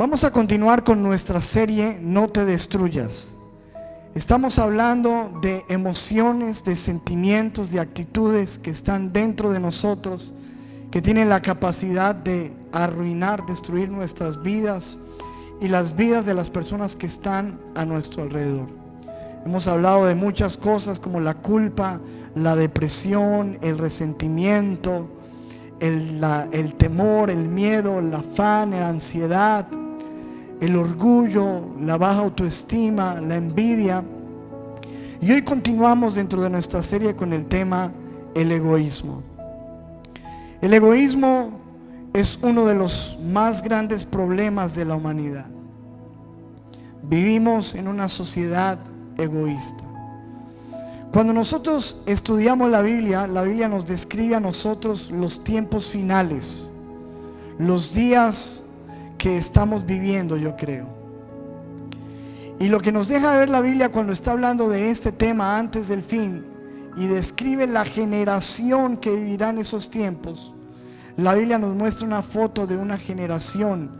Vamos a continuar con nuestra serie No te destruyas. Estamos hablando de emociones, de sentimientos, de actitudes que están dentro de nosotros, que tienen la capacidad de arruinar, destruir nuestras vidas y las vidas de las personas que están a nuestro alrededor. Hemos hablado de muchas cosas como la culpa, la depresión, el resentimiento, el temor, el miedo, el afán, la ansiedad, el orgullo, la baja autoestima, la envidia. Y hoy continuamos dentro de nuestra serie con el tema el egoísmo. El egoísmo es uno de los más grandes problemas de la humanidad. Vivimos en una sociedad egoísta. Cuando nosotros estudiamos la Biblia nos describe a nosotros los tiempos finales, los días que estamos viviendo, yo creo. Y lo que nos deja ver la Biblia cuando está hablando de este tema antes del fin y describe la generación que vivirá en esos tiempos, la Biblia nos muestra una foto de una generación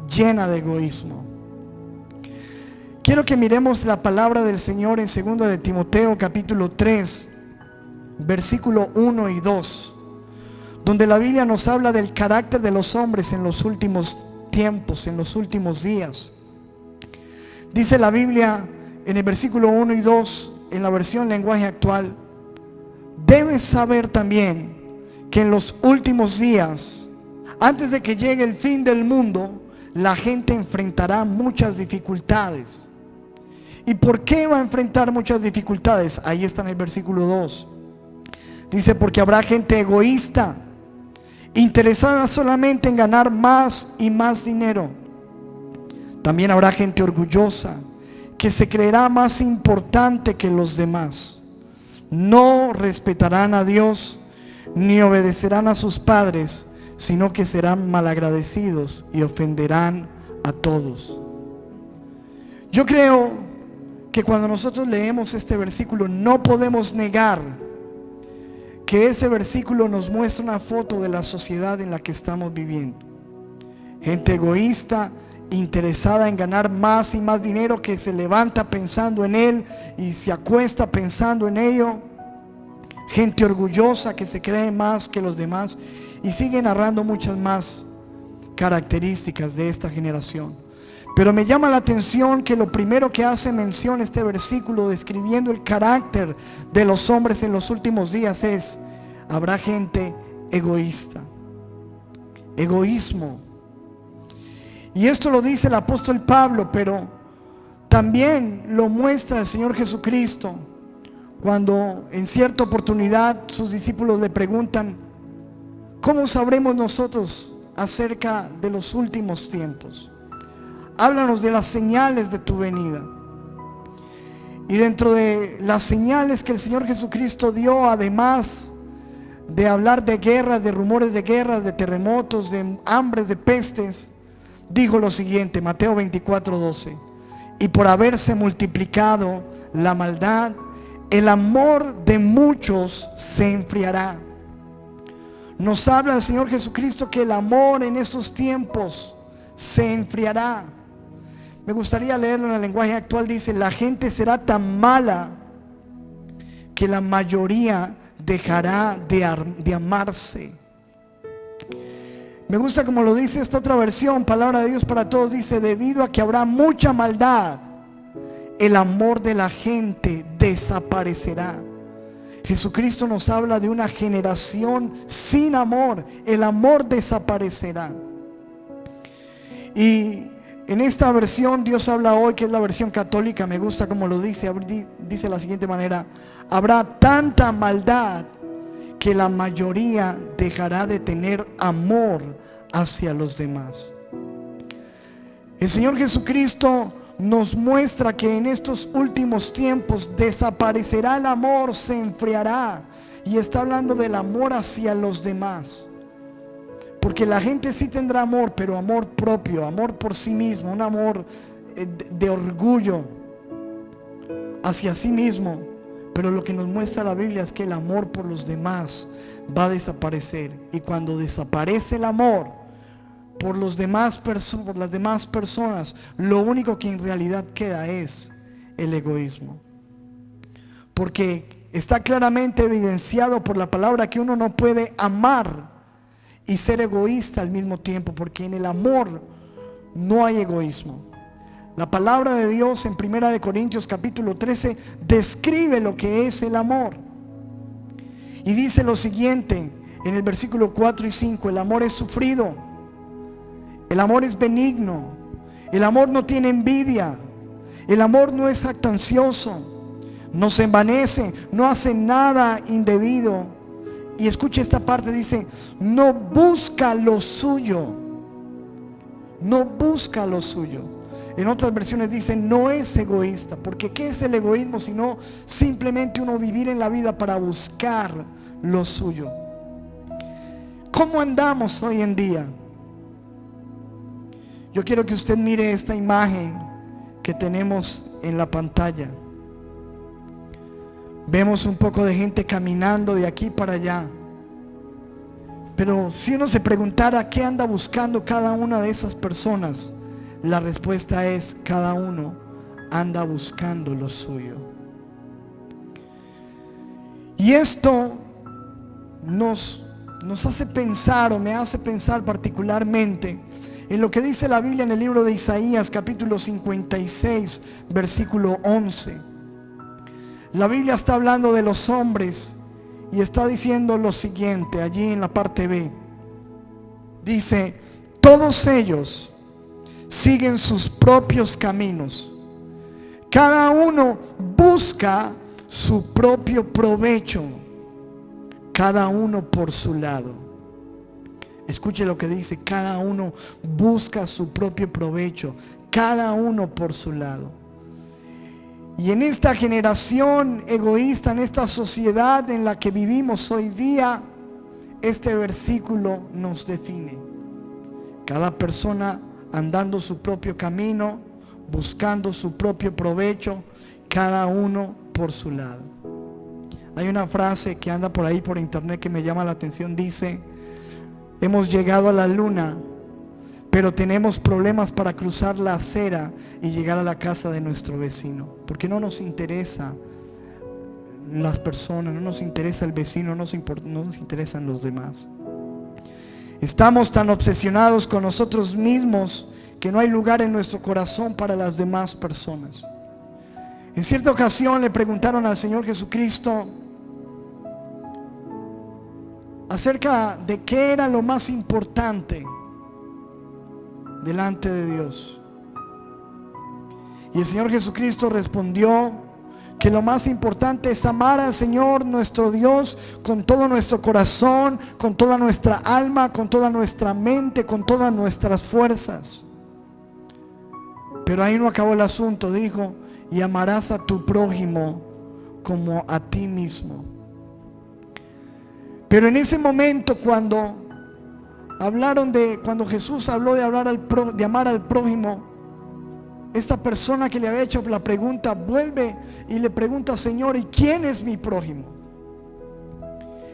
llena de egoísmo. Quiero que miremos la palabra del Señor en 2 de Timoteo capítulo 3, versículo 1 y 2, donde la Biblia nos habla del carácter de los hombres en los últimos tiempos, en los últimos días. Dice la Biblia en el versículo 1 y 2, en la versión lenguaje actual: debes saber también que en los últimos días, antes de que llegue el fin del mundo, la gente enfrentará muchas dificultades. ¿Y por qué va a enfrentar muchas dificultades? Ahí está en el versículo 2. Dice: porque habrá gente egoísta, interesada solamente en ganar más y más dinero. También habrá gente orgullosa, que se creerá más importante que los demás. No respetarán a Dios, ni obedecerán a sus padres, sino que serán malagradecidos y ofenderán a todos. Yo creo que cuando nosotros leemos este versículo no podemos negar que ese versículo nos muestra una foto de la sociedad en la que estamos viviendo. Gente egoísta, interesada en ganar más y más dinero, que se levanta pensando en él y se acuesta pensando en ello. Gente orgullosa que se cree más que los demás, y sigue narrando muchas más características de esta generación. Pero me llama la atención que lo primero que hace mención este versículo describiendo el carácter de los hombres en los últimos días es: habrá gente egoísta. Egoísmo. Y esto lo dice el apóstol Pablo, pero también lo muestra el Señor Jesucristo cuando en cierta oportunidad sus discípulos le preguntan: ¿cómo sabremos nosotros acerca de los últimos tiempos? Háblanos de las señales de tu venida. Y dentro de las señales que el Señor Jesucristo dio, además de hablar de guerras, de rumores de guerras, de terremotos, de hambres, de pestes, dijo lo siguiente, Mateo 24:12: y por haberse multiplicado la maldad, el amor de muchos se enfriará. Nos habla el Señor Jesucristo que el amor en estos tiempos se enfriará. Me gustaría leerlo en el lenguaje actual. Dice: la gente será tan mala que la mayoría dejará de amarse. Me gusta como lo dice esta otra versión, Palabra de Dios para Todos. Dice: debido a que habrá mucha maldad, el amor de la gente desaparecerá. Jesucristo nos habla de una generación sin amor. El amor desaparecerá. Y en esta versión Dios habla hoy, que es la versión católica, me gusta como lo dice. Dice de la siguiente manera: habrá tanta maldad que la mayoría dejará de tener amor hacia los demás. El Señor Jesucristo nos muestra que en estos últimos tiempos desaparecerá el amor, se enfriará, y está hablando del amor hacia los demás. Porque la gente sí tendrá amor, pero amor propio, amor por sí mismo, un amor de orgullo hacia sí mismo. Pero lo que nos muestra la Biblia es que el amor por los demás va a desaparecer. Y cuando desaparece el amor, por las demás personas, lo único que en realidad queda es el egoísmo. Porque está claramente evidenciado por la palabra que uno no puede amar y ser egoísta al mismo tiempo, porque en el amor no hay egoísmo. La palabra de Dios en 1 Corintios capítulo 13 describe lo que es el amor. Y dice lo siguiente en el versículo 4 y 5: el amor es sufrido, el amor es benigno, el amor no tiene envidia, el amor no es jactancioso, no se envanece, no hace nada indebido. Y escuche esta parte, dice: no busca lo suyo, no busca lo suyo. En otras versiones dice: no es egoísta. Porque ¿qué es el egoísmo? Sino simplemente uno vivir en la vida para buscar lo suyo. ¿Cómo andamos hoy en día? Yo quiero que usted mire esta imagen que tenemos en la pantalla. Vemos un poco de gente caminando de aquí para allá. Pero si uno se preguntara qué anda buscando cada una de esas personas, la respuesta es: cada uno anda buscando lo suyo. Y esto nos hace pensar, o me hace pensar particularmente, en lo que dice la Biblia en el libro de Isaías capítulo 56 versículo 11. La Biblia está hablando de los hombres y está diciendo lo siguiente allí en la parte B. Dice: todos ellos siguen sus propios caminos, cada uno busca su propio provecho, cada uno por su lado. Escuche lo que dice: cada uno busca su propio provecho, cada uno por su lado. Y en esta generación egoísta, en esta sociedad en la que vivimos hoy día, este versículo nos define. Cada persona andando su propio camino, buscando su propio provecho, cada uno por su lado. Hay una frase que anda por ahí por internet que me llama la atención. Dice: hemos llegado a la luna, pero tenemos problemas para cruzar la acera y llegar a la casa de nuestro vecino, porque no nos interesa las personas, no nos interesa el vecino, no nos interesan los demás. Estamos tan obsesionados con nosotros mismos que no hay lugar en nuestro corazón para las demás personas. En cierta ocasión le preguntaron al Señor Jesucristo acerca de qué era lo más importante delante de Dios. Y el Señor Jesucristo respondió que lo más importante es amar al Señor nuestro Dios con todo nuestro corazón, con toda nuestra alma, con toda nuestra mente, con todas nuestras fuerzas. Pero ahí no acabó el asunto. Dijo: y amarás a tu prójimo como a ti mismo. Pero en ese momento, cuando Jesús habló de amar al prójimo, esta persona que le había hecho la pregunta vuelve y le pregunta: Señor, ¿y quién es mi prójimo?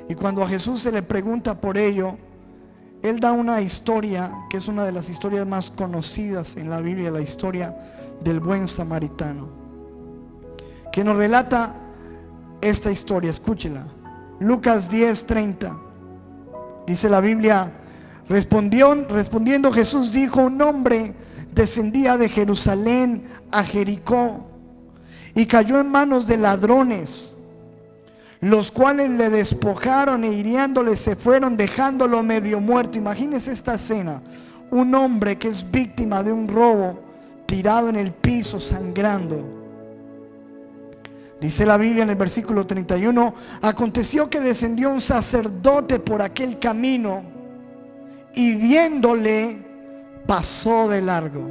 Y cuando a Jesús se le pregunta por ello, Él da una historia que es una de las historias más conocidas en la Biblia, la historia del buen samaritano, que nos relata esta historia. Escúchela. Lucas 10:30. Dice la Biblia: respondiendo Jesús dijo: un hombre descendía de Jerusalén a Jericó y cayó en manos de ladrones, los cuales le despojaron e hiriéndole se fueron, dejándolo medio muerto. Imagínense esta escena: un hombre que es víctima de un robo, tirado en el piso sangrando. Dice la Biblia en el versículo 31: aconteció que descendió un sacerdote por aquel camino y viéndole pasó de largo.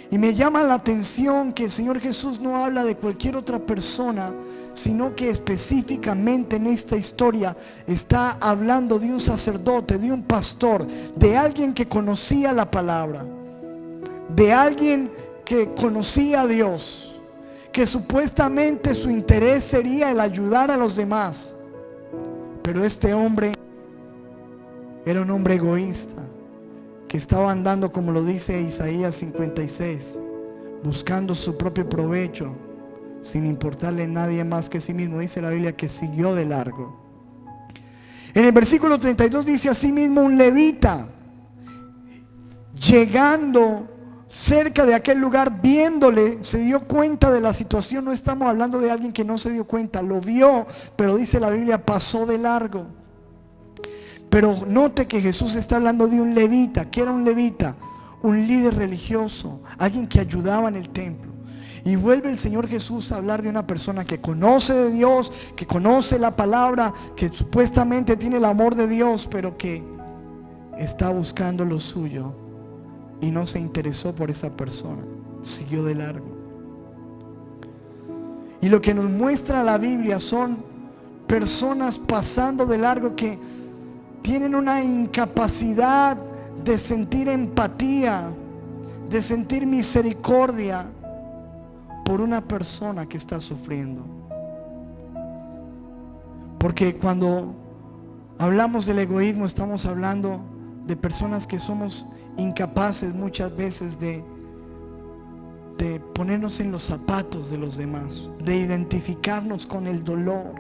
Y me llama la atención que el Señor Jesús no habla de cualquier otra persona, sino que específicamente en esta historia está hablando de un sacerdote, de un pastor, de alguien que conocía la palabra, de alguien que conocía a Dios, que supuestamente su interés sería el ayudar a los demás. Pero este hombre era un hombre egoísta, que estaba andando, como lo dice Isaías 56, buscando su propio provecho, sin importarle a nadie más que a sí mismo. Dice la Biblia que siguió de largo. En el versículo 32 dice: asimismo un levita, llegando cerca de aquel lugar, viéndole, se dio cuenta de la situación. No estamos hablando de alguien que no se dio cuenta, lo vio, pero dice la Biblia, pasó de largo. Pero note que Jesús está hablando de un levita. ¿Qué era un levita? Un líder religioso, alguien que ayudaba en el templo. Y vuelve el Señor Jesús a hablar de una persona que conoce de Dios, que conoce la palabra, que supuestamente tiene el amor de Dios, pero que está buscando lo suyo y no se interesó por esa persona, siguió de largo. Y lo que nos muestra la Biblia son personas pasando de largo que tienen una incapacidad de sentir empatía, de sentir misericordia por una persona que está sufriendo. Porque cuando hablamos del egoísmo, estamos hablando de personas que somos incapaces muchas veces de ponernos en los zapatos de los demás, de identificarnos con el dolor,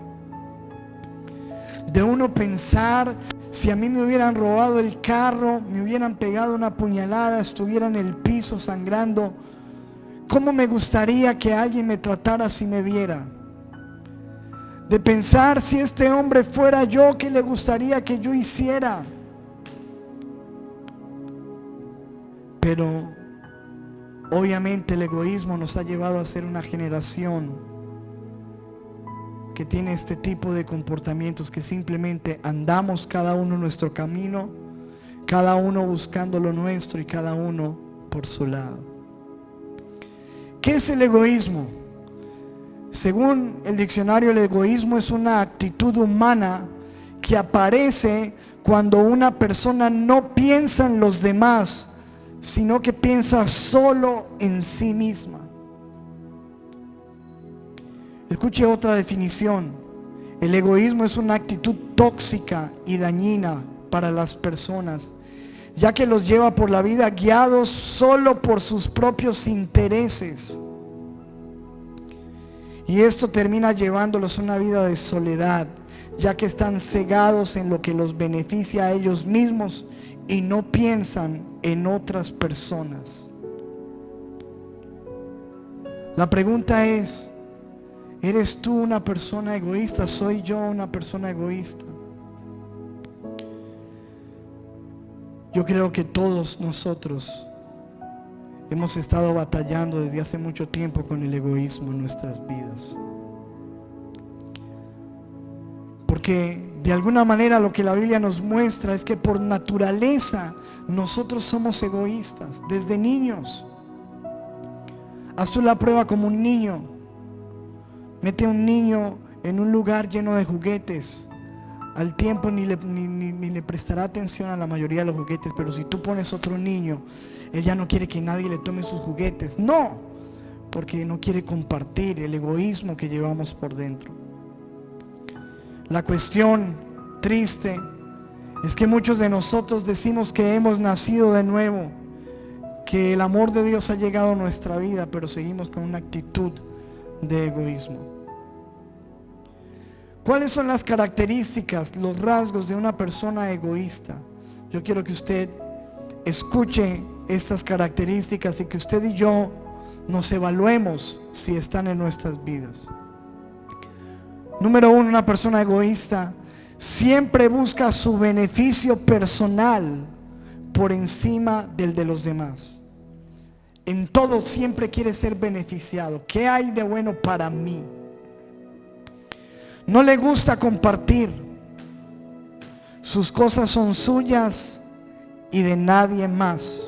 de uno pensar: si a mí me hubieran robado el carro, me hubieran pegado una puñalada, estuviera en el piso sangrando, ¿cómo me gustaría que alguien me tratara si me viera? De pensar: si este hombre fuera yo, ¿qué le gustaría que yo hiciera? Pero obviamente el egoísmo nos ha llevado a ser una generación que tiene este tipo de comportamientos, que simplemente andamos cada uno nuestro camino, cada uno buscando lo nuestro y cada uno por su lado. ¿Qué es el egoísmo? Según el diccionario, el egoísmo es una actitud humana que aparece cuando una persona no piensa en los demás, sino que piensa solo en sí misma. Escuche otra definición: el egoísmo es una actitud tóxica y dañina para las personas, ya que los lleva por la vida guiados solo por sus propios intereses. Y esto termina llevándolos a una vida de soledad, ya que están cegados en lo que los beneficia a ellos mismos y no piensan en otras personas. La pregunta es: ¿eres tú una persona egoísta? ¿Soy yo una persona egoísta? Yo creo que todos nosotros hemos estado batallando desde hace mucho tiempo con el egoísmo en nuestras vidas. Porque de alguna manera lo que la Biblia nos muestra es que por naturaleza nosotros somos egoístas desde niños. Haz tú la prueba como un niño. Mete a un niño en un lugar lleno de juguetes. Al tiempo ni le prestará atención a la mayoría de los juguetes. Pero si tú pones otro niño, él ya no quiere que nadie le tome sus juguetes. No, porque no quiere compartir, el egoísmo que llevamos por dentro. La cuestión triste es que muchos de nosotros decimos que hemos nacido de nuevo, que el amor de Dios ha llegado a nuestra vida, pero seguimos con una actitud de egoísmo. ¿Cuáles son las características, los rasgos de una persona egoísta? Yo quiero que usted escuche estas características y que usted y yo nos evaluemos si están en nuestras vidas. Número uno: una persona egoísta siempre busca su beneficio personal por encima del de los demás. En todo siempre quiere ser beneficiado. ¿Qué hay de bueno para mí? No le gusta compartir. Sus cosas son suyas y de nadie más.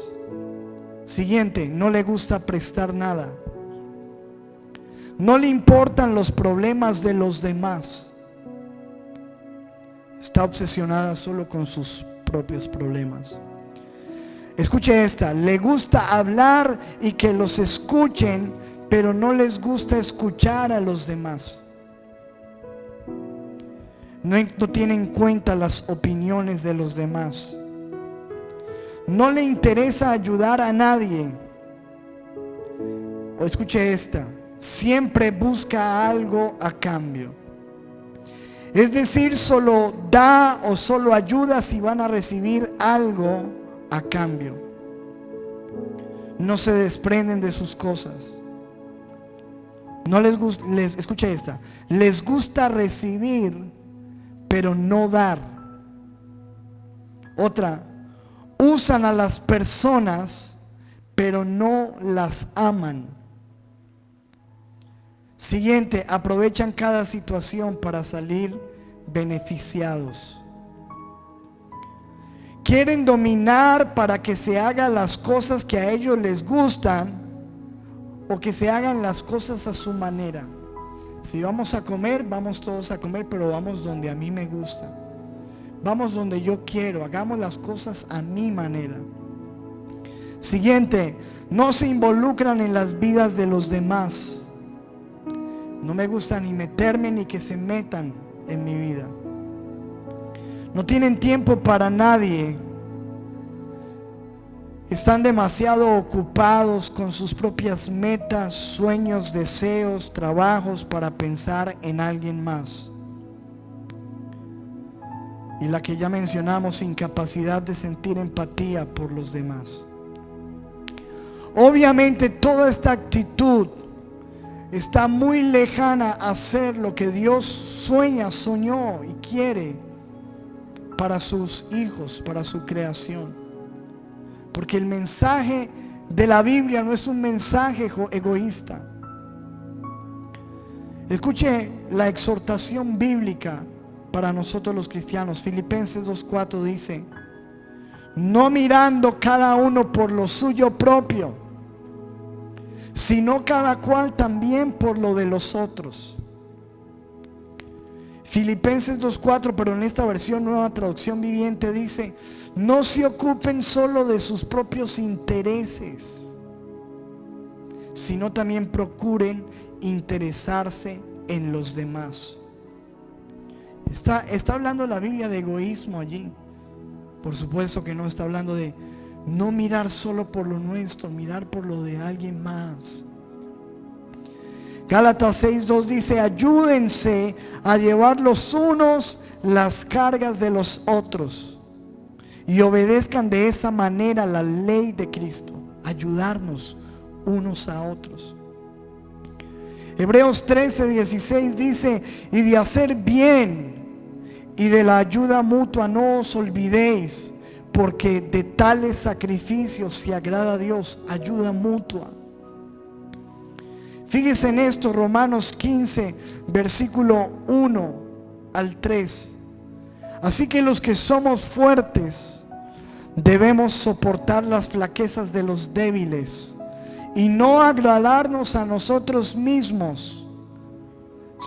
Siguiente: no le gusta prestar nada. No le importan los problemas de los demás. Está obsesionada solo con sus propios problemas. Escuche esta: le gusta hablar y que los escuchen, pero no les gusta escuchar a los demás. No tiene en cuenta las opiniones de los demás. no le interesa ayudar a nadie. O escuche esta: siempre busca algo a cambio. Es decir, solo da o solo ayuda si van a recibir algo a cambio. No se desprenden de sus cosas. No les gusta, escucha esta: les gusta recibir, pero no dar. Otra: usan a las personas, pero no las aman. Siguiente: aprovechan cada situación para salir beneficiados. Quieren dominar para que se hagan las cosas que a ellos les gustan, o que se hagan las cosas a su manera. Si vamos a comer, vamos todos a comer, pero vamos donde a mí me gusta. Vamos donde yo quiero, hagamos las cosas a mi manera. Siguiente: no se involucran en las vidas de los demás. No me gusta ni meterme ni que se metan en mi vida. No tienen tiempo para nadie. Están demasiado ocupados con sus propias metas, sueños, deseos, trabajos para pensar en alguien más. Y la que ya mencionamos, incapacidad de sentir empatía por los demás. Obviamente toda esta actitud está muy lejana a hacer lo que Dios soñó y quiere para sus hijos, para su creación. Porque el mensaje de la Biblia no es un mensaje egoísta. Escuche la exhortación bíblica para nosotros los cristianos. Filipenses 2:4 dice: no mirando cada uno por lo suyo propio, sino cada cual también por lo de los otros. Filipenses 2:4, pero en esta versión Nueva Traducción Viviente dice: no se ocupen solo de sus propios intereses, sino también procuren interesarse en los demás. Está hablando la Biblia de egoísmo allí. Por supuesto que no está hablando de no mirar solo por lo nuestro, mirar por lo de alguien más. Gálatas 6:2 dice: ayúdense a llevar los unos las cargas de los otros y obedezcan de esa manera la ley de Cristo. Ayudarnos unos a otros. Hebreos 13:16 dice: y de hacer bien y de la ayuda mutua no os olvidéis, porque de tales sacrificios se agrada a Dios. Ayuda mutua. Fíjese en esto, Romanos 15, versículo 1 al 3. Así que los que somos fuertes debemos soportar las flaquezas de los débiles y no agradarnos a nosotros mismos,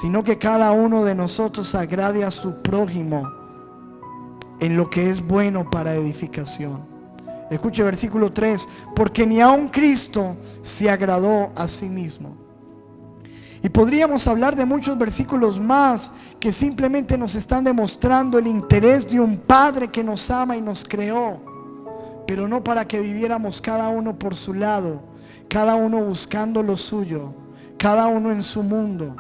sino que cada uno de nosotros agrade a su prójimo en lo que es bueno para edificación. Escuche versículo 3: porque ni aun Cristo se agradó a sí mismo. Y podríamos hablar de muchos versículos más que simplemente nos están demostrando el interés de un Padre que nos ama y nos creó, pero no para que viviéramos cada uno por su lado, cada uno buscando lo suyo, cada uno en su mundo,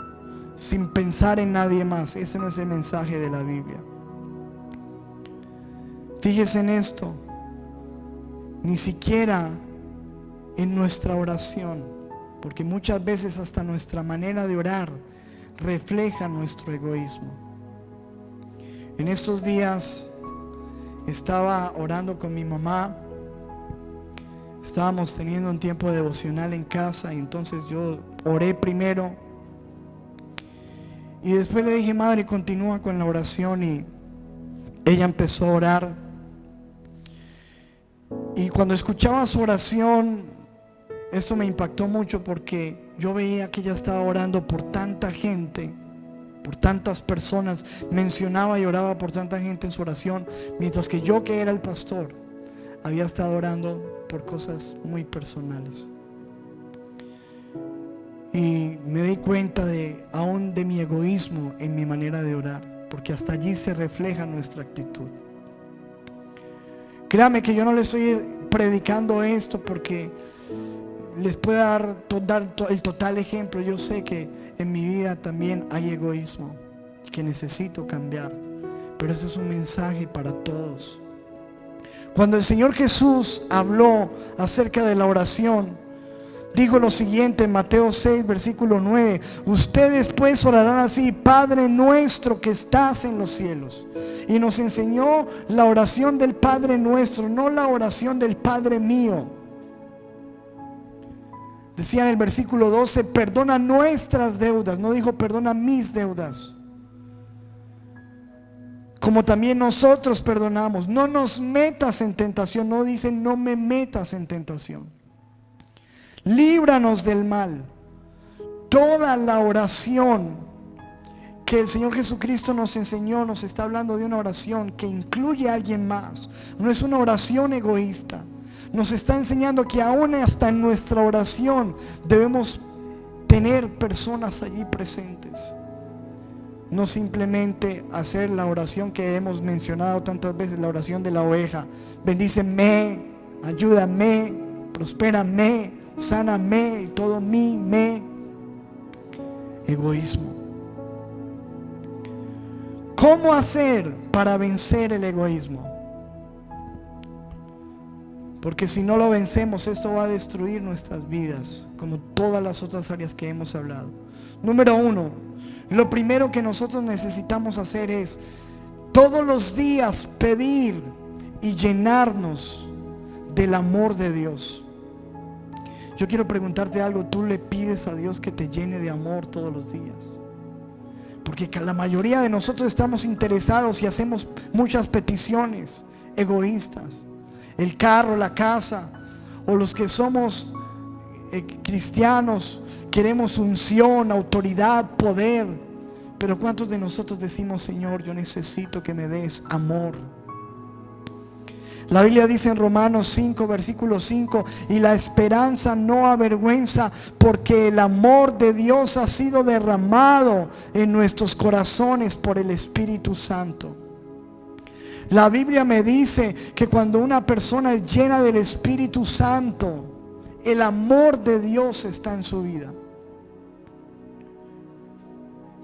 sin pensar en nadie más. Ese no es el mensaje de la Biblia. Fíjese en esto: ni siquiera en nuestra oración, porque muchas veces hasta nuestra manera de orar refleja nuestro egoísmo. En estos días estaba orando con mi mamá. Estábamos teniendo un tiempo devocional en casa, y entonces yo oré primero y después le dije: madre, continúa con la oración. Y ella empezó a orar, y cuando escuchaba su oración, eso me impactó mucho, porque yo veía que ella estaba orando por tanta gente, por tantas personas. Mencionaba y oraba por tanta gente en su oración, mientras que yo, que era el pastor, había estado orando por cosas muy personales. Y me di cuenta aún de mi egoísmo en mi manera de orar, porque hasta allí se refleja nuestra actitud. Créame que yo no le estoy predicando esto porque les pueda dar el total ejemplo. Yo sé que en mi vida también hay egoísmo que necesito cambiar, pero ese es un mensaje para todos. Cuando el Señor Jesús habló acerca de la oración, dijo lo siguiente en Mateo 6, versículo 9: ustedes pues orarán así: Padre nuestro que estás en los cielos. Y nos enseñó la oración del Padre nuestro, no la oración del Padre mío. Decía en el versículo 12: perdona nuestras deudas. No dijo perdona mis deudas, como también nosotros perdonamos. No nos metas en tentación. No dice no me metas en tentación. Líbranos del mal. Toda la oración que el Señor Jesucristo nos enseñó, nos está hablando de una oración que incluye a alguien más. No es una oración egoísta. Nos está enseñando que aún hasta en nuestra oración debemos tener personas allí presentes. No simplemente hacer la oración que hemos mencionado tantas veces, la oración de la oveja: bendíceme, ayúdame, prospérame, sáname, y todo me. Egoísmo. ¿Cómo hacer para vencer el egoísmo? Porque si no lo vencemos, esto va a destruir nuestras vidas, como todas las otras áreas que hemos hablado. Número 1, lo primero que nosotros necesitamos hacer es todos los días pedir y llenarnos del amor de Dios. Yo quiero preguntarte algo: ¿tú le pides a Dios que te llene de amor todos los días? Porque la mayoría de nosotros estamos interesados y hacemos muchas peticiones egoístas: el carro, la casa, o los que somos cristianos queremos unción, autoridad, poder. Pero ¿cuántos de nosotros decimos: Señor, yo necesito que me des amor? La Biblia dice en Romanos 5, versículo 5: y la esperanza no avergüenza, porque el amor de Dios ha sido derramado en nuestros corazones por el Espíritu Santo. La Biblia me dice que cuando una persona es llena del Espíritu Santo, el amor de Dios está en su vida.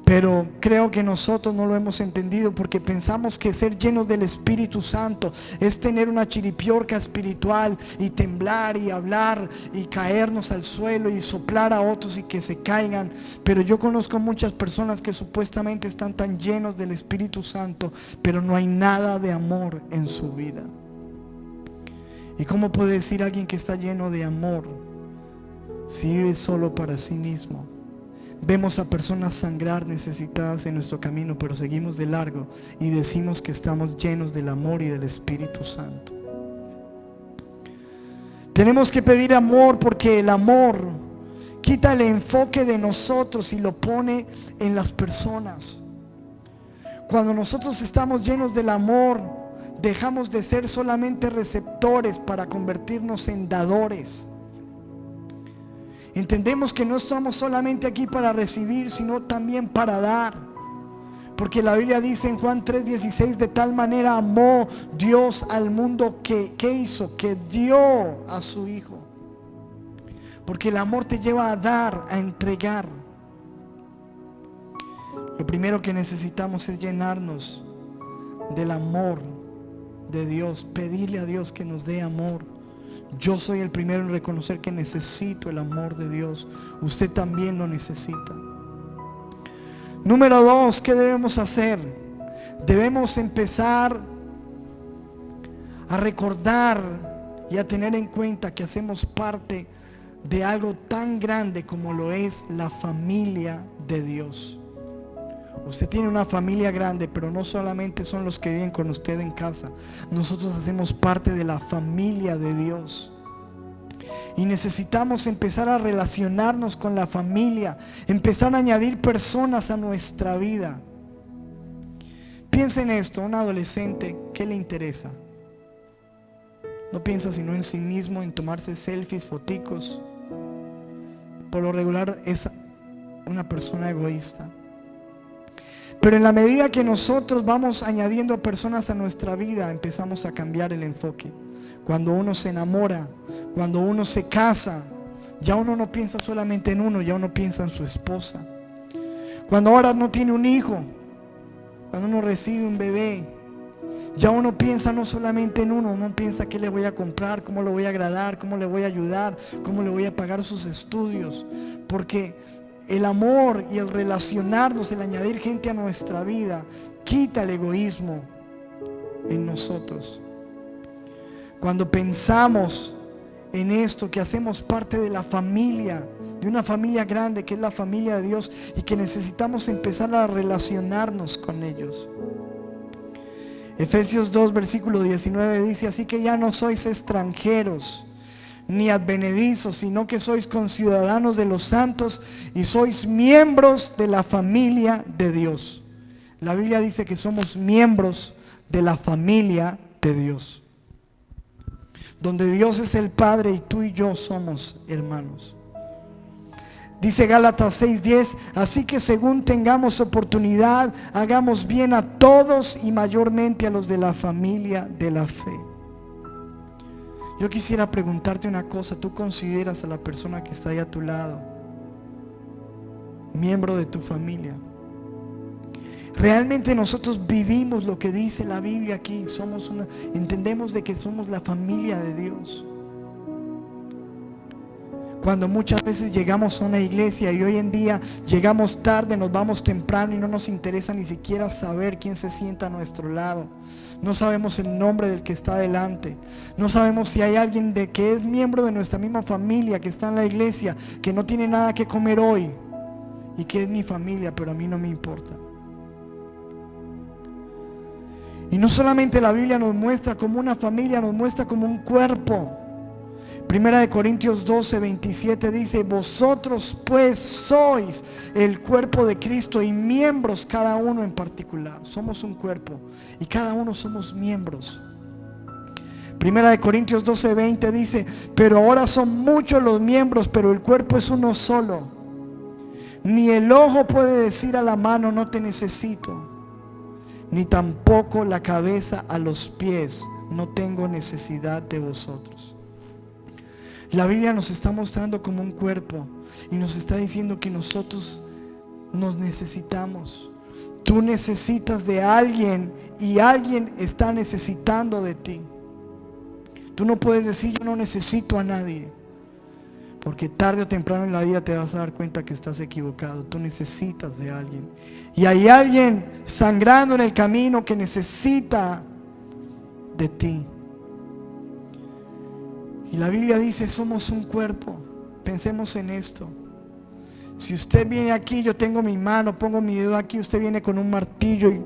Pero creo que nosotros no lo hemos entendido, porque pensamos que ser llenos del Espíritu Santo es tener una chiripiorca espiritual y temblar y hablar y caernos al suelo y soplar a otros y que se caigan. Pero yo conozco muchas personas que supuestamente están tan llenos del Espíritu Santo, pero no hay nada de amor en su vida. ¿Y cómo puede decir alguien que está lleno de amor si vive solo para sí mismo? Vemos a personas sangrar necesitadas en nuestro camino, pero seguimos de largo y decimos que estamos llenos del amor y del Espíritu Santo. Tenemos que pedir amor, porque el amor quita el enfoque de nosotros y lo pone en las personas. Cuando nosotros estamos llenos del amor, dejamos de ser solamente receptores para convertirnos en dadores. Entendemos que no estamos solamente aquí para recibir, sino también para dar. Porque la Biblia dice en Juan 3:16: de tal manera amó Dios al mundo que, ¿qué hizo? Que dio a su Hijo. Porque el amor te lleva a dar, a entregar. Lo primero que necesitamos es llenarnos del amor de Dios, pedirle a Dios que nos dé amor. Yo soy el primero en reconocer que necesito el amor de Dios. Usted también lo necesita. Número 2, ¿qué debemos hacer? Debemos empezar a recordar y a tener en cuenta que hacemos parte de algo tan grande como lo es la familia de Dios. Usted tiene una familia grande, pero no solamente son los que viven con usted en casa. Nosotros hacemos parte de la familia de Dios. Y necesitamos empezar a relacionarnos con la familia, empezar a añadir personas a nuestra vida. Piensa en esto: un adolescente, ¿qué le interesa? No piensa sino en sí mismo, en tomarse selfies, foticos. Por lo regular es una persona egoísta. Pero en la medida que nosotros vamos añadiendo personas a nuestra vida, empezamos a cambiar el enfoque. Cuando uno se enamora, cuando uno se casa, ya uno no piensa solamente en uno, ya uno piensa en su esposa. Cuando ahora no tiene un hijo, cuando uno recibe un bebé, ya uno piensa no solamente en uno, uno piensa qué le voy a comprar, cómo lo voy a agradar, cómo le voy a ayudar, cómo le voy a pagar sus estudios. Porque el amor y el relacionarnos, el añadir gente a nuestra vida, quita el egoísmo en nosotros. Cuando pensamos en esto, que hacemos parte de la familia, de una familia grande que es la familia de Dios, y que necesitamos empezar a relacionarnos con ellos. Efesios 2 versículo 19 dice: así que ya no sois extranjeros ni advenedizos, sino que sois conciudadanos de los santos y sois miembros de la familia de Dios. La Biblia dice que somos miembros de la familia de Dios, donde Dios es el Padre y tú y yo somos hermanos. Dice Gálatas 6:10: así que según tengamos oportunidad, hagamos bien a todos y mayormente a los de la familia de la fe. Yo quisiera preguntarte una cosa. ¿Tú consideras a la persona que está ahí a tu lado miembro de tu familia? ¿Realmente nosotros vivimos lo que dice la Biblia aquí? Entendemos de que somos la familia de Dios. Cuando muchas veces llegamos a una iglesia y hoy en día llegamos tarde, nos vamos temprano y no nos interesa ni siquiera saber quién se sienta a nuestro lado. No sabemos el nombre del que está delante. No sabemos si hay alguien que es miembro de nuestra misma familia, que está en la iglesia, que no tiene nada que comer hoy y que es mi familia, pero a mí no me importa. Y no solamente la Biblia nos muestra como una familia, nos muestra como un cuerpo. Primera de Corintios 12:27 dice: vosotros pues sois el cuerpo de Cristo y miembros cada uno en particular. Somos un cuerpo y cada uno somos miembros. Primera de Corintios 12:20 dice: pero ahora son muchos los miembros, pero el cuerpo es uno solo. Ni el ojo puede decir a la mano: no te necesito, ni tampoco la cabeza a los pies: no tengo necesidad de vosotros. La Biblia nos está mostrando como un cuerpo y nos está diciendo que nosotros nos necesitamos. Tú necesitas de alguien y alguien está necesitando de ti. Tú no puedes decir: yo no necesito a nadie, porque tarde o temprano en la vida te vas a dar cuenta que estás equivocado. Tú necesitas de alguien y hay alguien sangrando en el camino que necesita de ti. Y la Biblia dice: somos un cuerpo. Pensemos en esto. Si usted viene aquí, yo tengo mi mano, pongo mi dedo aquí, usted viene con un martillo y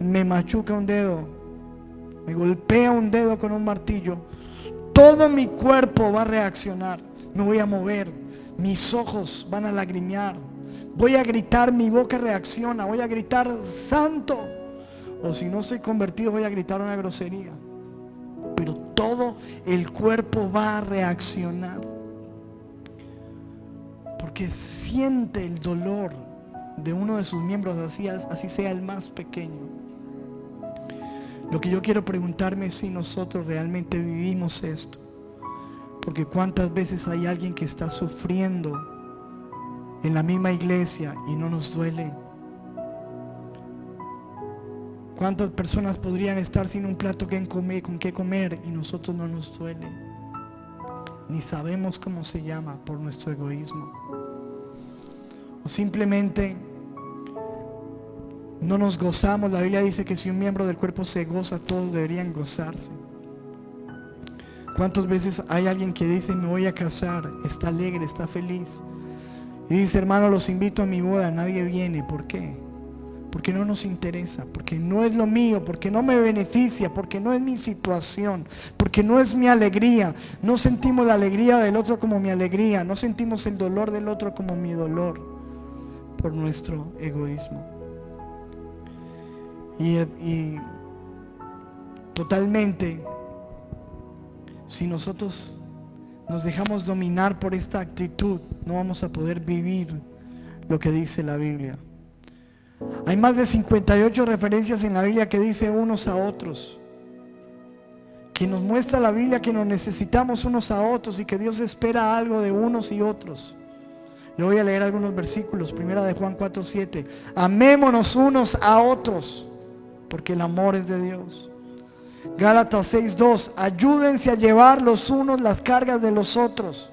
me machuca un dedo, me golpea un dedo con un martillo, todo mi cuerpo va a reaccionar. Me voy a mover, mis ojos van a lagrimear, voy a gritar, mi boca reacciona, voy a gritar santo, o si no soy convertido voy a gritar una grosería. Pero todo el cuerpo va a reaccionar, porque siente el dolor de uno de sus miembros, así sea el más pequeño. Lo que yo quiero preguntarme es si nosotros realmente vivimos esto, porque cuántas veces hay alguien que está sufriendo en la misma iglesia y no nos duele. ¿Cuántas personas podrían estar sin un plato con qué comer y nosotros no nos duele? Ni sabemos cómo se llama por nuestro egoísmo. O simplemente no nos gozamos. La Biblia dice que si un miembro del cuerpo se goza, todos deberían gozarse. ¿Cuántas veces hay alguien que dice: me voy a casar, está alegre, está feliz, y dice: hermano, los invito a mi boda, nadie viene? ¿Por qué? Porque no nos interesa, porque no es lo mío, porque no me beneficia, porque no es mi situación, porque no es mi alegría. No sentimos la alegría del otro como mi alegría, no sentimos el dolor del otro como mi dolor, por nuestro egoísmo. Y totalmente, si nosotros nos dejamos dominar por esta actitud, no vamos a poder vivir lo que dice la Biblia. Hay más de 58 referencias en la Biblia que dice unos a otros, que nos muestra la Biblia que nos necesitamos unos a otros y que Dios espera algo de unos y otros. Le voy a leer algunos versículos. Primera de Juan 4:7. Amémonos unos a otros, porque el amor es de Dios. Gálatas 6:2. Ayúdense a llevar los unos las cargas de los otros.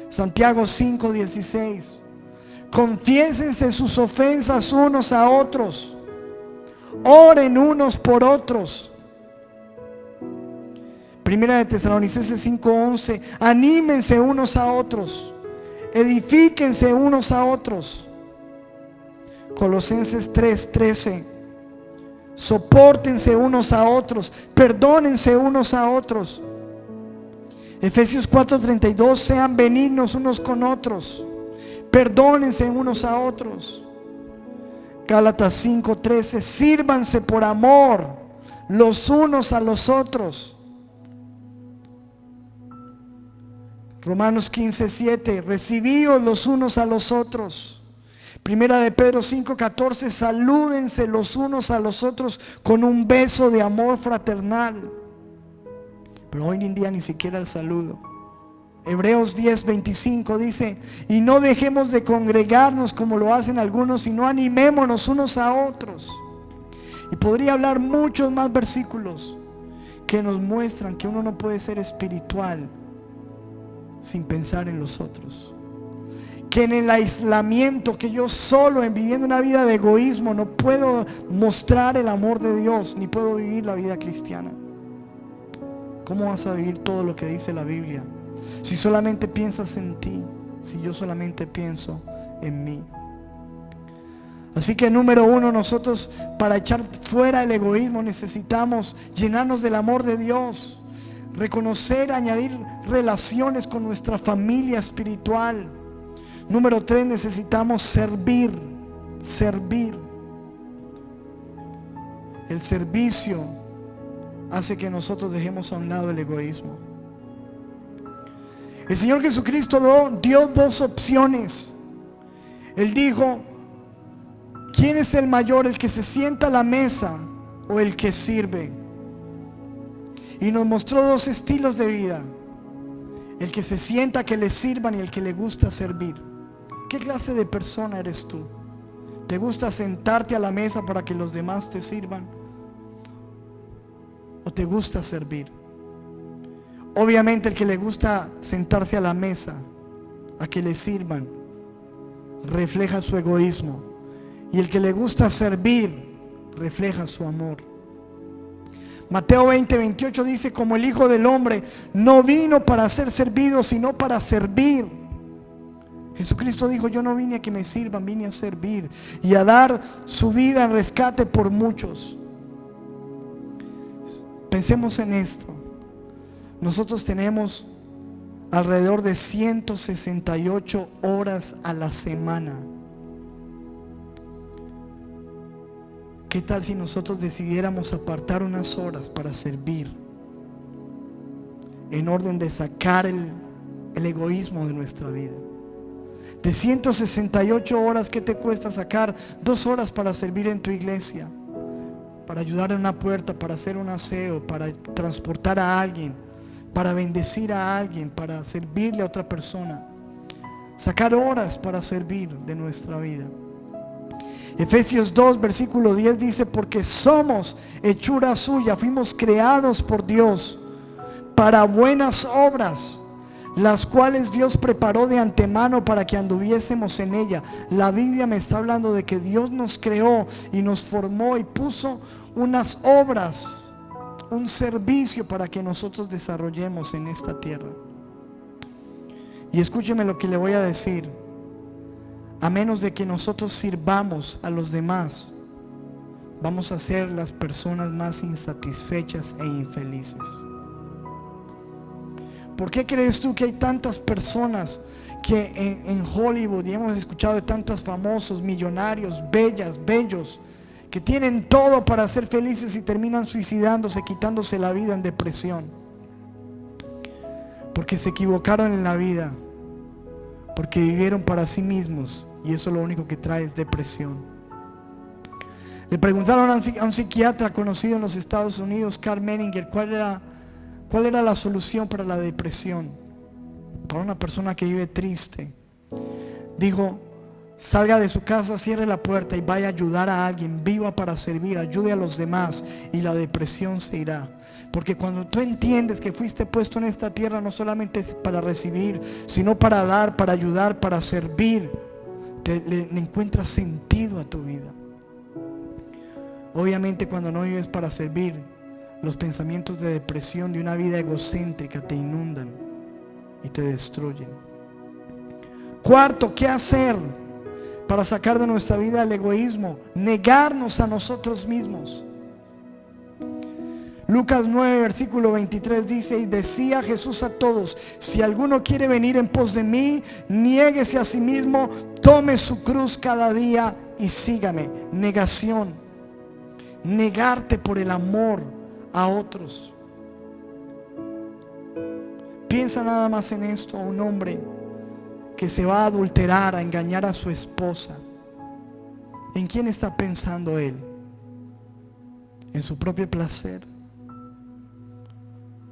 Santiago 5:16. Confiésense sus ofensas unos a otros. Oren unos por otros. Primera de Tesalonicenses 5:11. Anímense unos a otros. Edifíquense unos a otros. Colosenses 3:13. Sopórtense unos a otros. Perdónense unos a otros. Efesios 4:32. Sean benignos unos con otros. Perdónense unos a otros. Gálatas 5:13. Sírvanse por amor los unos a los otros. Romanos 15:7. Recibíos los unos a los otros. Primera de Pedro 5:14. Salúdense los unos a los otros con un beso de amor fraternal. Pero hoy en día ni siquiera el saludo. Hebreos 10:25 dice: y no dejemos de congregarnos como lo hacen algunos, sino animémonos unos a otros. Y podría hablar muchos más versículos que nos muestran que uno no puede ser espiritual sin pensar en los otros. Que en el aislamiento, que yo solo, en viviendo una vida de egoísmo, no puedo mostrar el amor de Dios, ni puedo vivir la vida cristiana. ¿Cómo vas a vivir todo lo que dice la Biblia si solamente piensas en ti? Si yo solamente pienso en mí. Así que número uno, nosotros para echar fuera el egoísmo necesitamos llenarnos del amor de Dios. Reconocer, añadir relaciones con nuestra familia espiritual. Número 3, necesitamos servir. El servicio hace que nosotros dejemos a un lado el egoísmo. El Señor Jesucristo dio dos opciones. Él dijo: ¿quién es el mayor, el que se sienta a la mesa o el que sirve? Y nos mostró dos estilos de vida: el que se sienta a que le sirvan y el que le gusta servir. ¿Qué clase de persona eres tú? ¿Te gusta sentarte a la mesa para que los demás te sirvan? ¿O te gusta servir? Obviamente el que le gusta sentarse a la mesa a que le sirvan refleja su egoísmo, y el que le gusta servir refleja su amor. Mateo 20:28 dice: como el Hijo del Hombre no vino para ser servido, sino para servir. Jesucristo dijo: yo no vine a que me sirvan, vine a servir y a dar su vida en rescate por muchos. Pensemos en esto. Nosotros tenemos alrededor de 168 horas a la semana. ¿Qué tal si nosotros decidiéramos apartar unas horas para servir, en orden de sacar el egoísmo de nuestra vida? De 168 horas, ¿qué te cuesta sacar 2 horas para servir en tu iglesia? Para ayudar en una puerta, para hacer un aseo, para transportar a alguien, para bendecir a alguien, para servirle a otra persona. Sacar horas para servir de nuestra vida. Efesios 2 versículo 10 dice: porque somos hechura suya, fuimos creados por Dios para buenas obras, las cuales Dios preparó de antemano para que anduviésemos en ella. La Biblia me está hablando de que Dios nos creó y nos formó y puso unas obras, un servicio para que nosotros desarrollemos en esta tierra. Y escúcheme lo que le voy a decir: a menos de que nosotros sirvamos a los demás, vamos a ser las personas más insatisfechas e infelices. ¿Por qué crees tú que hay tantas personas que en Hollywood, y hemos escuchado de tantos famosos, millonarios, bellos, que tienen todo para ser felices y terminan suicidándose, quitándose la vida en depresión? Porque se equivocaron en la vida, porque vivieron para sí mismos, y eso lo único que trae es depresión. Le preguntaron a un psiquiatra conocido en los Estados Unidos, Karl Menninger, cuál era la solución para la depresión, para una persona que vive triste. Dijo: salga de su casa, cierre la puerta y vaya a ayudar a alguien, viva para servir, ayude a los demás y la depresión se irá. Porque cuando tú entiendes que fuiste puesto en esta tierra no solamente para recibir, sino para dar, para ayudar, para servir, le encuentras sentido a tu vida. Obviamente cuando no vives para servir, los pensamientos de depresión de una vida egocéntrica te inundan y te destruyen. Cuarto, ¿qué hacer para sacar de nuestra vida el egoísmo? Negarnos a nosotros mismos. Lucas 9 versículo 23 dice: y decía Jesús a todos: si alguno quiere venir en pos de mí, niéguese a sí mismo, tome su cruz cada día y sígame. Negación, negarte por el amor a otros. Piensa nada más en esto: un hombre que se va a adulterar, a engañar a su esposa. ¿En quién está pensando él? En su propio placer,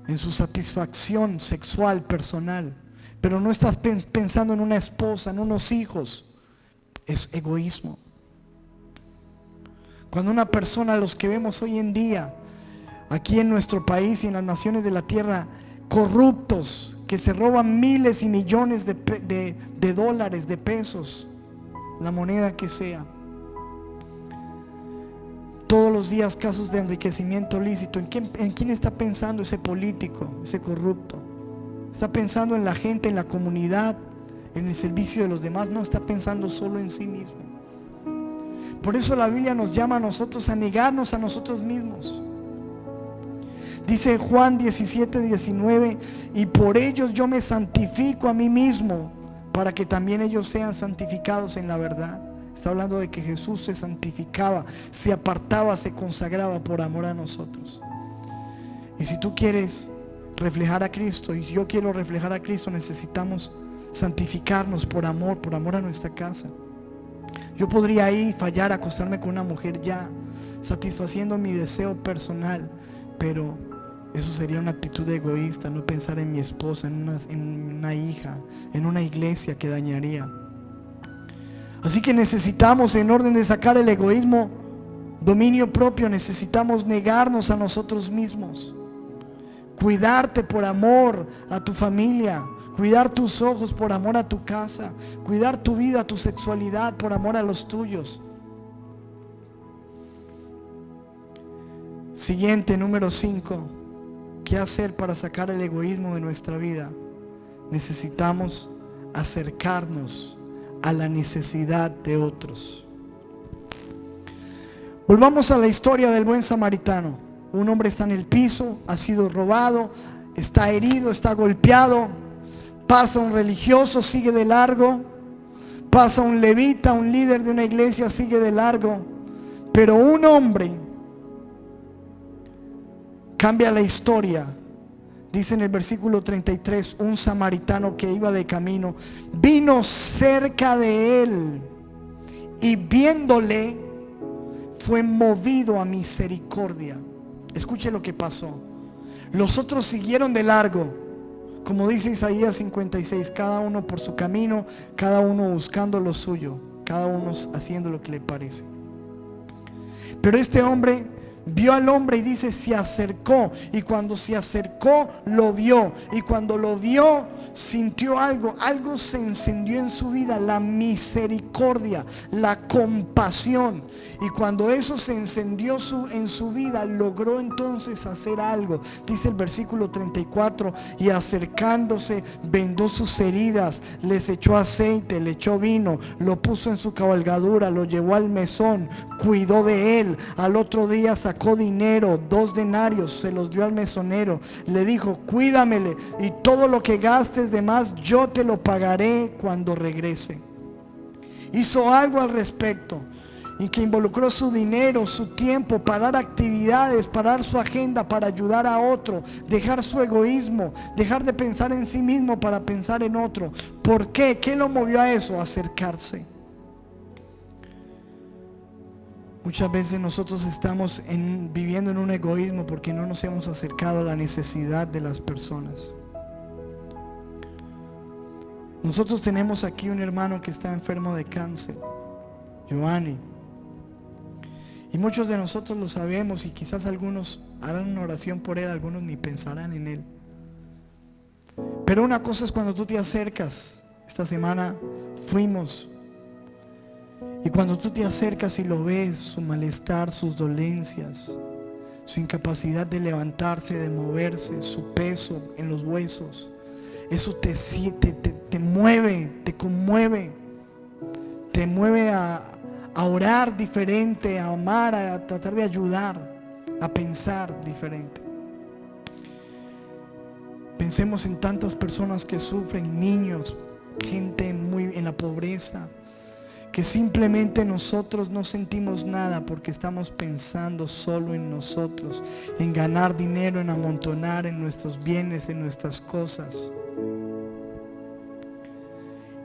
en su satisfacción sexual personal, pero no estás pensando en una esposa, en unos hijos. Es egoísmo. Cuando una persona, los que vemos hoy en día aquí en nuestro país y en las naciones de la tierra, corruptos, que se roban miles y millones de dólares, de pesos, la moneda que sea, todos los días casos de enriquecimiento ilícito. ¿En quién está pensando ese político, ese corrupto? Está pensando en la gente, en la comunidad, en el servicio de los demás. No está pensando solo en sí mismo. Por eso la Biblia nos llama a nosotros a negarnos a nosotros mismos. Dice Juan 17:19: y por ellos yo me santifico a mí mismo, para que también ellos sean santificados en la verdad. Está hablando de que Jesús se santificaba, se apartaba, se consagraba por amor a nosotros. Y si tú quieres reflejar a Cristo, y yo quiero reflejar a Cristo, necesitamos santificarnos por amor a nuestra casa. Yo podría ir y fallar, acostarme con una mujer ya, satisfaciendo mi deseo personal, pero eso sería una actitud egoísta, no pensar en mi esposa, en una hija, en una iglesia, que dañaría. Así que necesitamos, en orden de sacar el egoísmo, dominio propio, necesitamos negarnos a nosotros mismos, cuidarte por amor a tu familia, cuidar tus ojos por amor a tu casa, cuidar tu vida, tu sexualidad por amor a los tuyos. Siguiente, número 5. ¿Qué hacer para sacar el egoísmo de nuestra vida? Necesitamos acercarnos a la necesidad de otros. Volvamos a la historia del buen samaritano. Un hombre está en el piso, ha sido robado, está herido, está golpeado. Pasa un religioso, sigue de largo. Pasa un levita, un líder de una iglesia, sigue de largo. Pero un hombre cambia la historia. Dice en el versículo 33: un samaritano que iba de camino vino cerca de él y viéndole fue movido a misericordia. Escuche lo que pasó. Los otros siguieron de largo, como dice Isaías 56, cada uno por su camino, cada uno buscando lo suyo, cada uno haciendo lo que le parece. Pero este hombre vio al hombre y dice: se acercó, y cuando se acercó lo vio, y cuando lo vio sintió algo se encendió en su vida: la misericordia, la compasión. Y cuando eso se encendió en su vida, logró entonces hacer algo. Dice el versículo 34: y acercándose vendó sus heridas, les echó aceite, le echó vino, lo puso en su cabalgadura, lo llevó al mesón, cuidó de él. Al otro día sacó dinero, 2 denarios, se los dio al mesonero, le dijo: cuídamele, y todo lo que gastes de más yo te lo pagaré cuando regrese. Hizo algo al respecto, y que involucró su dinero, su tiempo, parar actividades, parar su agenda para ayudar a otro, dejar su egoísmo, dejar de pensar en sí mismo para pensar en otro. ¿Por qué? ¿Qué lo movió a eso? A acercarse. Muchas veces nosotros estamos viviendo en un egoísmo porque no nos hemos acercado a la necesidad de las personas. Nosotros tenemos aquí un hermano que está enfermo de cáncer, Giovanni. Y muchos de nosotros lo sabemos y quizás algunos harán una oración por él, algunos ni pensarán en él. Pero una cosa es cuando tú te acercas. Esta semana fuimos. Y cuando tú te acercas y lo ves, su malestar, sus dolencias, su incapacidad de levantarse, de moverse, su peso en los huesos, eso te mueve, te conmueve, te mueve a orar diferente, a amar, a tratar de ayudar, a pensar diferente. Pensemos en tantas personas que sufren, niños, gente muy en la pobreza, que simplemente nosotros no sentimos nada porque estamos pensando solo en nosotros, en ganar dinero, en amontonar en nuestros bienes, en nuestras cosas.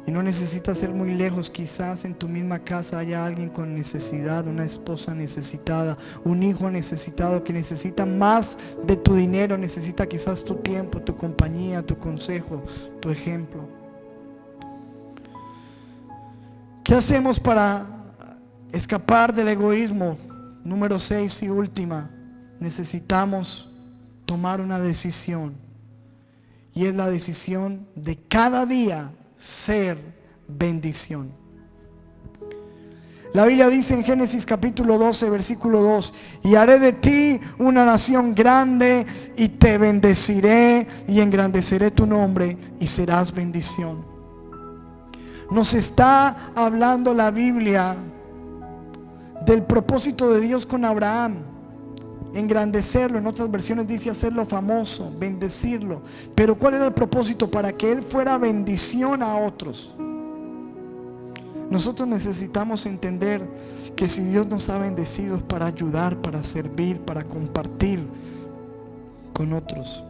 Y no necesitas ser muy lejos, quizás en tu misma casa haya alguien con necesidad, una esposa necesitada, un hijo necesitado que necesita más de tu dinero, necesita quizás tu tiempo, tu compañía, tu consejo, tu ejemplo. ¿Qué hacemos para escapar del egoísmo? Número 6 y última, necesitamos tomar una decisión. Y es la decisión de cada día ser bendición. La Biblia dice en Génesis capítulo 12 versículo 2: y haré de ti una nación grande y te bendeciré y engrandeceré tu nombre y serás bendición. Nos está hablando la Biblia del propósito de Dios con Abraham: engrandecerlo. En otras versiones dice hacerlo famoso, bendecirlo. Pero ¿cuál era el propósito? Para que él fuera bendición a otros. Nosotros necesitamos entender que si Dios nos ha bendecido es para ayudar, para servir, para compartir con otros.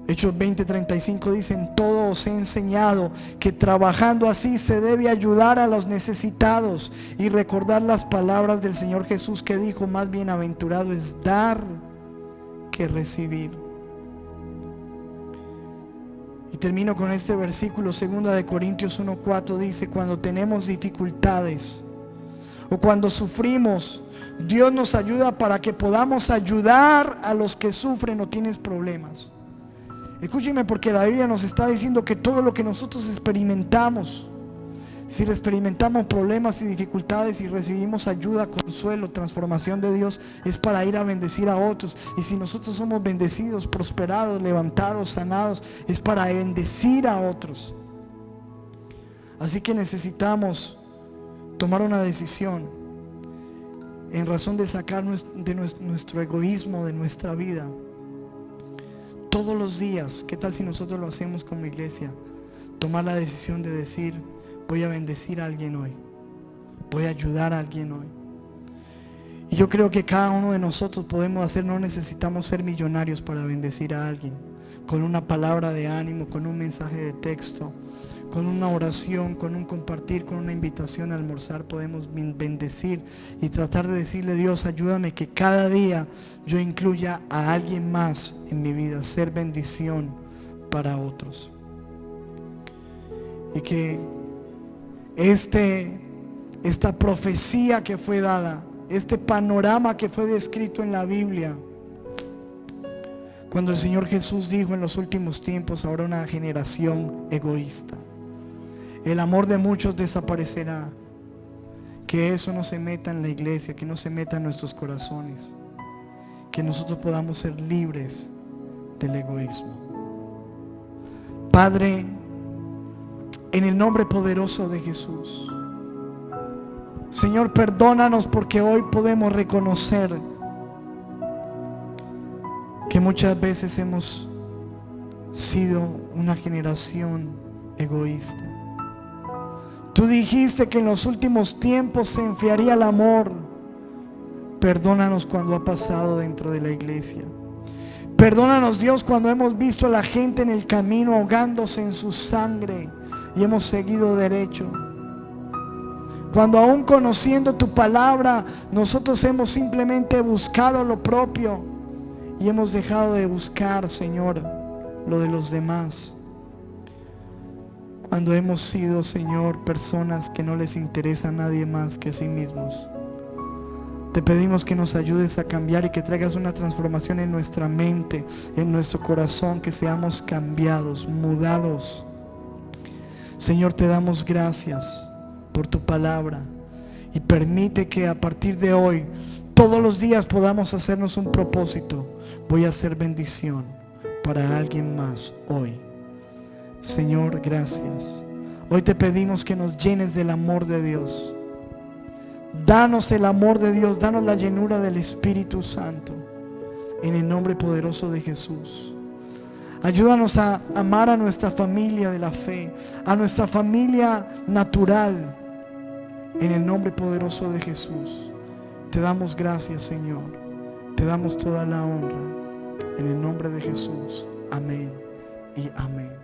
Hechos 20:35 dice: en todo os he enseñado que trabajando así se debe ayudar a los necesitados y recordar las palabras del Señor Jesús, que dijo: más bienaventurado es dar que recibir. Y termino con este versículo, 2 Corintios 1:4 dice: cuando tenemos dificultades o cuando sufrimos, Dios nos ayuda para que podamos ayudar a los que sufren o tienen problemas. Escúcheme, porque la Biblia nos está diciendo que todo lo que nosotros experimentamos, si experimentamos problemas y dificultades y recibimos ayuda, consuelo, transformación de Dios, es para ir a bendecir a otros. Y si nosotros somos bendecidos, prosperados, levantados, sanados, es para bendecir a otros. Así que necesitamos tomar una decisión en razón de sacar de nuestro egoísmo de nuestra vida. Todos los días, ¿qué tal si nosotros lo hacemos como iglesia? Tomar la decisión de decir: voy a bendecir a alguien hoy, voy a ayudar a alguien hoy. Y yo creo que cada uno de nosotros podemos hacer, no necesitamos ser millonarios para bendecir a alguien. Con una palabra de ánimo, con un mensaje de texto, con una oración, con un compartir, con una invitación a almorzar, podemos bendecir y tratar de decirle: Dios, ayúdame que cada día yo incluya a alguien más en mi vida, ser bendición para otros. Y que esta profecía que fue dada, este panorama que fue descrito en la Biblia, cuando el Señor Jesús dijo: en los últimos tiempos habrá una generación egoísta, el amor de muchos desaparecerá, que eso no se meta en la iglesia, que no se meta en nuestros corazones, que nosotros podamos ser libres del egoísmo. Padre, en el nombre poderoso de Jesús, Señor, perdónanos porque hoy podemos reconocer que muchas veces hemos sido una generación egoísta. Tú dijiste que en los últimos tiempos se enfriaría el amor. Perdónanos cuando ha pasado dentro de la iglesia. Perdónanos, Dios, cuando hemos visto a la gente en el camino ahogándose en su sangre y hemos seguido derecho. Cuando aún conociendo tu palabra, nosotros hemos simplemente buscado lo propio y hemos dejado de buscar, Señor, lo de los demás. Cuando hemos sido, Señor, personas que no les interesa a nadie más que a sí mismos. Te pedimos que nos ayudes a cambiar y que traigas una transformación en nuestra mente, en nuestro corazón, que seamos cambiados, mudados. Señor, te damos gracias por tu palabra y permite que a partir de hoy todos los días podamos hacernos un propósito. Voy a hacer bendición para alguien más hoy. Señor, gracias. Hoy te pedimos que nos llenes del amor de Dios. Danos el amor de Dios, danos la llenura del Espíritu Santo, en el nombre poderoso de Jesús. Ayúdanos a amar a nuestra familia de la fe, a nuestra familia natural, en el nombre poderoso de Jesús. Te damos gracias, Señor. Te damos toda la honra, en el nombre de Jesús. Amén y amén.